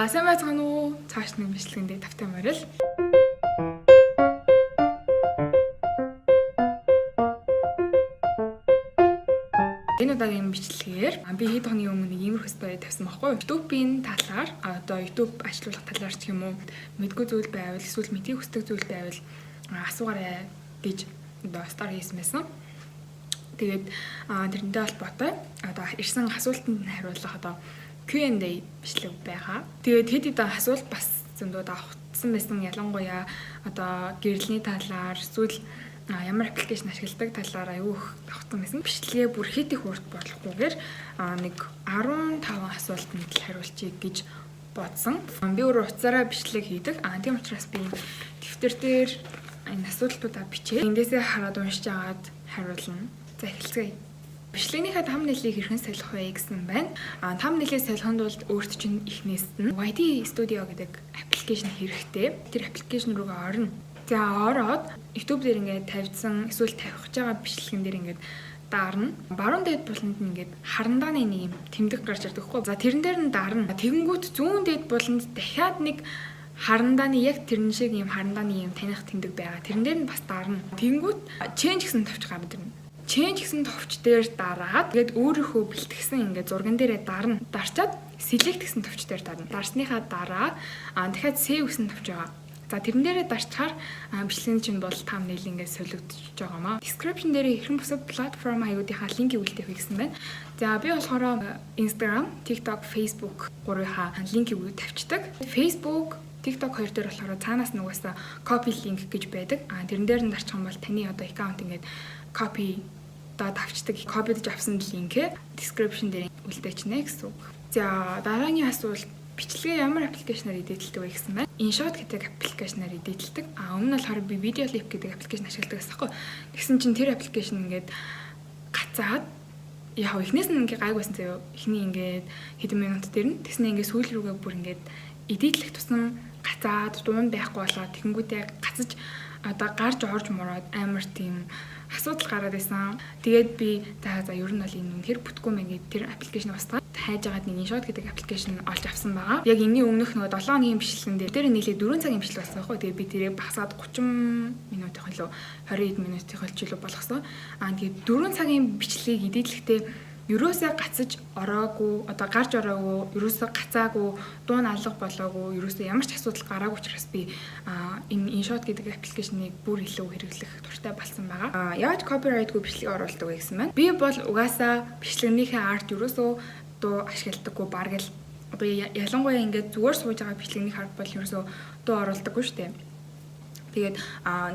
Сайн байцгаана уу? Цааш нэг бичлэгэндээ тавтай морил. Энэ удаагийн бичлэгээр би хэд хоногийн өмнө нэг иймэрхүү стори тавьсан байхгүй юу? YouTube-ийн талаар одоо YouTube ачлуулах талаар ч юм уу мэдгүй зүйл байвал эсвэл мэдхийг хүсдэг зүйл байвал асуугаарай гэж одоо стори хийсэн байсан. Тэгээд тэрнтэй холбоотой одоо ирсэн асуултанд хариулах одоо Q&A бичлэг байгаа. Тэгээд хэд хэдэн асуулт бас зөндөө авахсан байсан. Ялангуяа одоо гэрэлний талаар эсвэл ямар аппликейшн ашигладаг талаар аюу их авсан байсан. Бичлэгээ бүр хэд их урт болохгүйгээр нэг 15 асуултанд хариулчих гэж бодсон. Би өөрөө уцаараа бичлэг хийдэг. Тийм учраас би дэвтэр дээр энэ асуултуудаа бичээ. Эндээсээ хараад уншиж агаад хариулна. За эхэлцгээе. Бичлэгнийхээ thumbnail-ийг хэрхэн солих вэ гэсэн байна. Thumbnail-ийг солиход бол өөрт чинь эхнээс нь YT Studio гэдэг аппликейшн хэрэгтэй. Тэр аппликейшн руугаа орно. За ороод YouTube дээр ингээд тавьсан эсвэл тавих гэж байгаа бичлэгэн дээр ингээд даарна. Баруун дээд буланд нь ингээд харандааны нэг юм тэмдэг гарч ирдэг хгүй. За тэрэн дээр нь даарна. Тэгэнгүүт зүүн дээд буланд дахиад нэг харандааны яг тэрэн шиг юм харандааны юм таних тэмдэг байгаа. Тэрэн дээр нь бас даарна. Тэгэнгүүт change гэсэн товч гараад ирнэ. Change гэсэн товч дээр дараад тэгээд өөрийнхөө бэлтгэсэн ингээд зурган дээрээ дарна. Дарчаад select гэсэн товч дээр дарна. Дарсныхаа дараа дахиад save гэсэн товч байгаа. За тэрэн дээрээ дарчаар бичлэгний чинь бол thumbnail ингээд солигдож байгаамаа. Description дээр хэрхэн бусад платформ хаягуудынхаа линкийг үлдээх вэ гэсэн байна. За би болохоор Instagram, TikTok, Facebook гурвынхаа линкийг тавьчихдаг. Facebook TikTok хоёр дээр болохоор цаанаас нугасаа copy link гэж байдаг. Тэрэн дээр нь дарчих юм бол таны одоо аккаунт ингээд copy авчдаг. Копидж авсан линкээ description дээр үлдээгчнэ гэсэн үг. За дараагийн асуулт бичлэгээ ямар аппликейшнаар эдитэлдэг вэ гэсэн байна. InShot гэдэг аппликейшнаар эдитэлдэг. Өмнө нь болохоор би VideoLip гэдэг аппликейшн ашигладаг гэсэн юм. Тэгсэн чинь тэр аппликейшн ингээд гацаад яг эхнээс нь ингээд гайгүйсэн заяа. Эхний ингээд хэдэн минут дээр нь тэгснэ ингээд сүүл рүүгээ бүр ингээд эдитлэх тусам гацаад дунд байхгүй болоод тэгэнгүүтээ гацаж одоо гарч орж мураад амар тийм асуудал гараад байсан. Тэгээд би за ер нь бол энэ үнэхээр бүтггүй мэн гэдэг тэр аппликейшн устгаа хайж агаад нэг InShot гэдэг аппликейшн олж авсан байгаа. Яг энэний өмнөх нөгөө 7 хоногийн бичлэгэн дээр нийлээ 4 цагийн бичлэг болсон байхгүй. Тэгээд би тэрийг багасаад 30 минутын хөлөө 20 минутын хөлчлөө болгосон. Тэгээд 4 цагийн бичлэгийг эдитлэхдээ ерөөсөө гацаж ороогүй, одоо гарч ороогүй, ерөөсөө гацаагүй, дуун алга болоогүй, ерөөсөө ямар ч асуудал гараагүй учраас би энэ InShot гэдэг аппликейшнийг бүр илүү хэрэглэх дуртай болсон байгаа. Яаж copyright-гүй бичлэг оруулдаг вэ гэсэн байна. Би бол угаасаа бичлэгнийхээ арт ерөөсөө дуу ашигладаггүй бараг л одоо ялангуяа ингээд зүгээр сууж байгаа бичлэгний арт бол ерөөсөө дуу оруулдаггүй шүү дээ. Тэгээд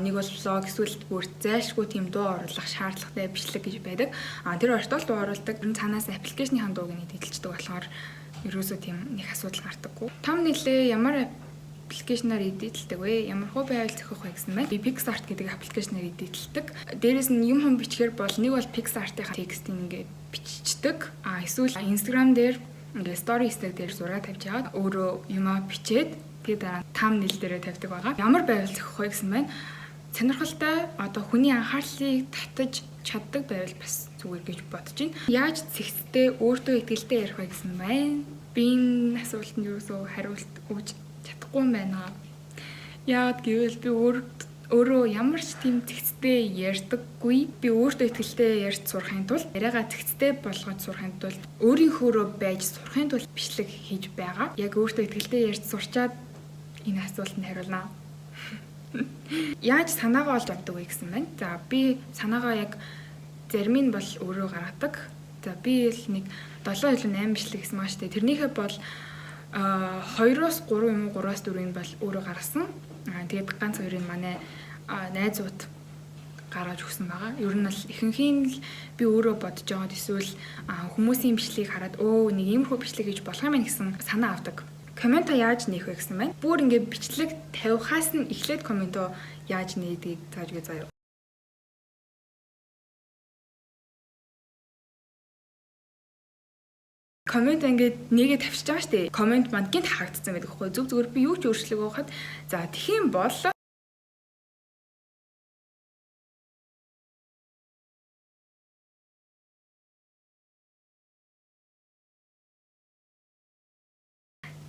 нэг бол влог эсвэл бүр зайлшгүй тийм дуу оруулах шаардлагатай бичлэг гэж байдаг. Тэр ортол дуу оруулдаг. Цаанаас аппликейшний дууг нь эдэлждэг болохоор ерөөсөө тийм нэг асуудал гардаггүй. Том нэлээ ямар аппликейшнаар эдэлдэг вэ? Ямар хөө байвал зохиох вэ гэсэн байна. Би PixArt гэдэг аппликейшнаар эдэлдэг. Дээрээс нь юм бичихэр бол нэг бол PixArt-ийн текстийг ингээд биччихдэг. Эсвэл Instagram дээр ингээд stories дээр зураг тавьж аваад өөрөө юмаа бичээд тэгээд дараа thumbnail дээрээ тавьдаг байгаа. Ямар байвал зохиох вэ гэсэн байна. Сонирхолтой одоо хүний анхаарлыг татаж чаддаг байвал бас зүгээр гэж бодож байна. Яаж зэгцтэй өөртөө итгэлтэй ярих вэ гэсэн байна. Би энэ асуултанд юусоо хариулт өгч чадахгүй юм байна. Яагаад гэвэл би өөрөө ямар ч тийм зэгцтэй ярьдаггүй. Би өөртөө итгэлтэй ярьж сурахын тулд яриагаа зэгцтэй болгож сурахын тулд өөрийнхөөрөө байж сурахын тулд бичлэг хийж байгаа. Яг өөртөө итгэлтэй ярьж сурчаад энэ асуултанд хариулнаа. Яаж санаагаа олж авдаг вэ гэсэн байна. За би санаагаа яг зарим нь бол өөрөө гаргадаг. За би л нэг 7 илүү 8 бичлэг гэсэн маш тэ. Тэрнийхээ бол 2-оос 3 юм уу 3-оос 4 бол өөрөө гаргасан. Тэгээд ганц хоёрыг манай найзууд гаргаж өгсөн байгаа. Ер нь бол ихэнхийн л би өөрөө бодож байгаад эсвэл хүмүүсийн бичлэгийг хараад нэг иймэрхүү бичлэг гэж болох юм байна гэсэн санаа авдаг. Комментоо яаж нээх вэ гэсэн байна. Бүр ингээд бичлэг тавихаас нь эхлээд комментоо яаж нээдгийг зааж өгье заяа. Коммент ингээд нэгээ тавьчихж байгаа шүү дээ. Коммент манд гинт хаагдсан байдаг хгүй. Зүгээр би юу ч өөрчлөг байхад за тэгхийн бол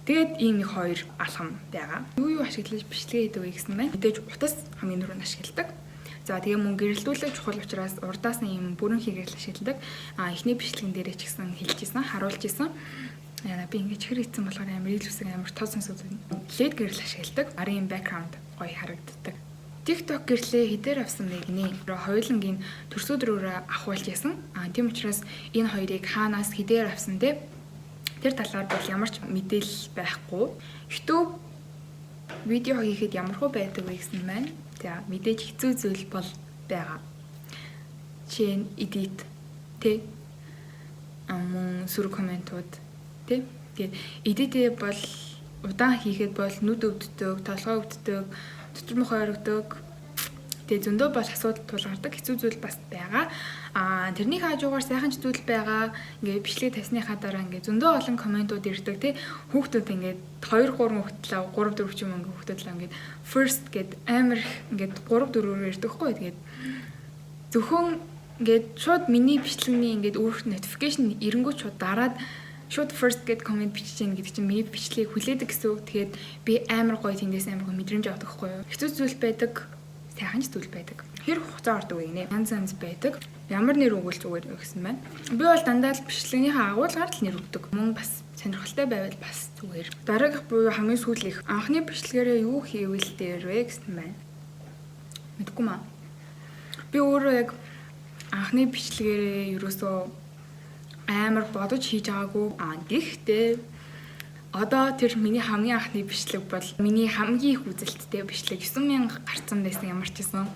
Тэгээд ийм нэг хоёр алхам байгаа. Юу ашиглаж бичлэгээ хийдэг вэ гэсэн байна. Мэдээж утас хамгийн түрүүнд ашигладаг. За тэгээ мөн гэрэлтүүлэг чухал учраас урдаас нь ийм бүрэн хийгээл ашигладаг. Эхний бичлэгэн дээрээ ч гэсэн хэлчихсэн, харуулж исэн. Яна би ингэж хэр хийсэн болохоор амар ил үсэг амар тоо сонсоод байна. LED гэрэл ашигладаг. Арын бэкграунд гоё харагддаг. TikTok гэрлээ хідээр авсан бэ гинэ. Хоёулангийн төрсөдрөөрөө ахуулж ясан. Тийм учраас энэ хоёрыг хаанаас хідээр авсан те тэр талаар бол ямар ч мэдээлэл байхгүй. YouTube видео хийхэд ямархуу байдаг вэ гэсэн байна. За мэдээж хэцүү зүйл бол байгаа. Жишээ нь edit тэ мөн сүрэг комментууд тэ. Тэгээд edit бол удаан хийхэд бол нүд өвддөг, толгой өвддөг, дотор мөх ойрогдөг. Тэгээ зөндөө бол асуудал тулгардаг хэцүү зүйл бас байгаа. Тэрний хажуугаар сайхан ч зүйл байгаа. Ингээ бичлэг тавьсныхаа дараа ингээ зөндөө олон комментууд ирдэг тий. Хүүхдүүд ингээ 2 3 хүүхдлээ 3 4 ч юм ингээ хүүхдүүд л ингээ first гэд амар ингээ 3 4-өөр ирдэг хгүй. Тэгээд зөвхөн ингээ шууд миний бичлэгний ингээ өөрх notification ирэнгүүт шууд дараад шууд first гэд comment бичиж гин гэдэг чинь миний бичлэгийг хүлээдэг гэсэн үг. Тэгээд би амар гоё тэндээс амар гоё мэдрэмж авдаг хгүй юу. Хэцүү зүйл байдаг. Сайхан ч зүйл байдаг. Хэр хугацаа ордог вэ гинэ? Янз байдаг. Ямар нэр өгвөл зүгээр гэсэн байна. Би бол дандаа л бичлэгнийхээ агуулгаар л нэр өгдөг. Мөн бас сонирхолтой байвал бас зүгээр. Дараагийнх буюу хамгийн сүүлийнх анхны бичлэгээрээ юу хийвэл дээр вэ гэсэн байна. Мэдгүй маа. Би өөрөө яг анхны бичлэгээрээ ерөөсөө амар бодож хийж байгаагүй. Гэхдээ одоо тэр миний хамгийн анхны бичлэг бол миний хамгийн их үзэлттэй бичлэг 9000 гарцсан байсан ямар ч гэсэн.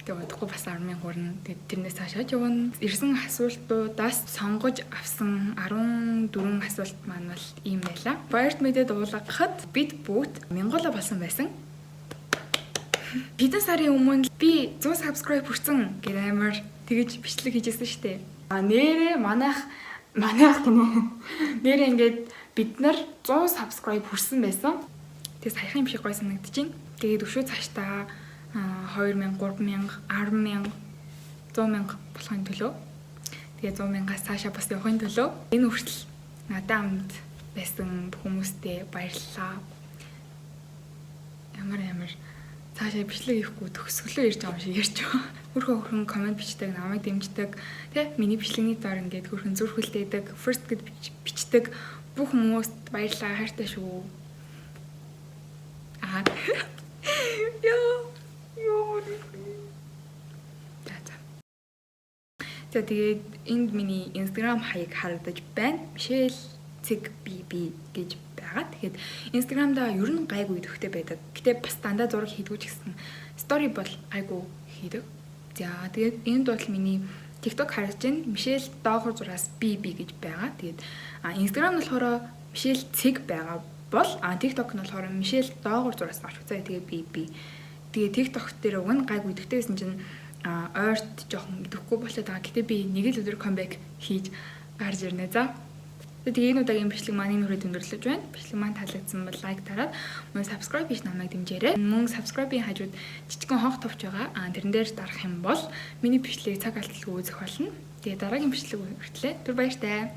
Тэгээд удахгүй бас 10,000 хүрнэ. Тэгээд тэрнээс хашааж явна. Ирсэн асуултуудаас сонгож авсан 14 асуулт маань бол ийм байлаа. Баярт мэдээ дуулгахад бид бүгд 1000 болсон байсан. Хэдэн сарын өмнө би 100 subscribe хүрсэн гэх амар тэгэж бичлэг хийжсэн шүү дээ. Нэрээ манайх гинэ. Нэрээ ингээд бид нар 100 subscribe хүрсэн байсан. Тэгээ саяхан юм шиг гой санагдчихээн. Тэгээд өшөө цаашдаа 2000, 3000, 10,000, 100,000 болохын төлөө. Тэгээ 100,000-аас цаашаа бас явахын төлөө энэ хүртэл надад амд байсан хүмүүстээ баярлалаа. Ямар цаашаа бичлэг хийхгүй төгсгөлөө ирж байгаа юм шиг ярьж байгаа. Хөрхөн комент бичдэг, намайг дэмждэг. Тэ миний бичлэгний доор ингээд хөрхөн зүрхүүлдэгдэг, first гэд бичдэг. Бүх хүмүүст баярлалаа, хайртай шүү. За тэгээд энд миний Instagram хаяг харагдаж байна. Michelle Cig BB гэж байгаа. Тэгэхээр Instagram-да ер нь гайгүй идэвхтэй байдаг. Гэтэ бас дандаа зураг хийдгүү ч гэсэн story бол гайгүй хийдэг. За тэгээд энд бол миний TikTok харагдаж байна. Michelle доогор зураас BB гэж байгаа. Тэгээд Instagram нь болохоор Michelle Cig байгаа бол TikTok нь болохоор Michelle доогор зураас авч үзье. Тэгээд BB. Тэгээд TikTok дээр уг нь гайгүй идэвхтэй гэсэн чинь ойрт жоохон идэвхгүй болоод байгаа. Гэтэ би нэг л өдөр comeback хийж гарч ирнэ. За. Тэгээд энэ удаагийн бичлэг маань энэ хүрээд өндөрлөж байна. Бичлэг маань таалагдсан бол лайк дараад мөн subscribe хийж намайг дэмжээрэй. Мөн subscribe-ийн хажууд жижигхэн хонх товч байгаа. Тэрэн дээр дарах юм бол миний бичлэгийг цаг алдалгүй үзэх болно. Тэгээд дараагийн бичлэг хүртлээр түр баяртай.